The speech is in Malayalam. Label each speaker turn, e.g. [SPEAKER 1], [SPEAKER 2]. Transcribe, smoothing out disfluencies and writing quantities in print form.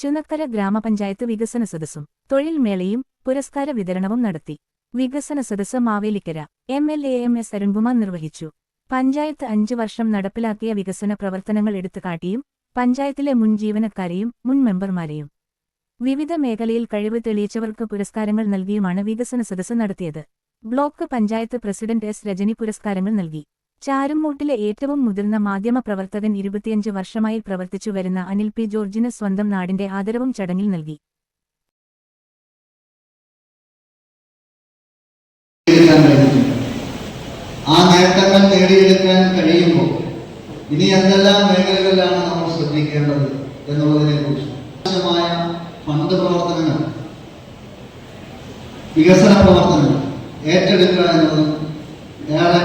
[SPEAKER 1] ചുനക്കര ഗ്രാമപഞ്ചായത്ത് വികസന സദസ്സും തൊഴിൽ മേളയും പുരസ്കാര വിതരണവും നടത്തി. വികസന സദസ്സ് മാവേലിക്കര MLA MS അരുൺകുമാർ നിർവഹിച്ചു. പഞ്ചായത്ത് 5 വർഷം നടപ്പിലാക്കിയ വികസന പ്രവർത്തനങ്ങൾ എടുത്തുകാട്ടിയും പഞ്ചായത്തിലെ മുൻ ജീവനക്കാരെയും മുൻ മെമ്പർമാരെയും വിവിധ മേഖലയിൽ കഴിവ് തെളിയിച്ചവർക്ക് പുരസ്കാരങ്ങൾ നൽകിയുമാണ് വികസന സദസ്സ് നടത്തിയത്. Block panchayat president S Rajani പുരസ്കാരങ്ങൾ നൽകി. ചാരുമൂട്ടിലെ ഏറ്റവും മുതിർന്ന മാധ്യമ പ്രവർത്തകൻ 25 വർഷമായി പ്രവർത്തിച്ചു വരുന്ന അനിൽ P ജോർജിന് സ്വന്തം നാടിന്റെ ആദരവും ചടങ്ങിൽ നൽകി.
[SPEAKER 2] ആ നേട്ടങ്ങൾ നേടിയെടുക്കാൻ കഴിയുമ്പോൾ ഇനി എന്തെല്ലാം മേഖലകളിലാണ് നമ്മൾ ശ്രദ്ധിക്കേണ്ടത് എന്നുള്ളതിനെ കുറിച്ച് ആവശ്യമായ ഫണ്ട് പ്രവർത്തനങ്ങൾ, വികസന പ്രവർത്തനങ്ങൾ ഏറ്റെടുക്കുക എന്നതും ഏറെ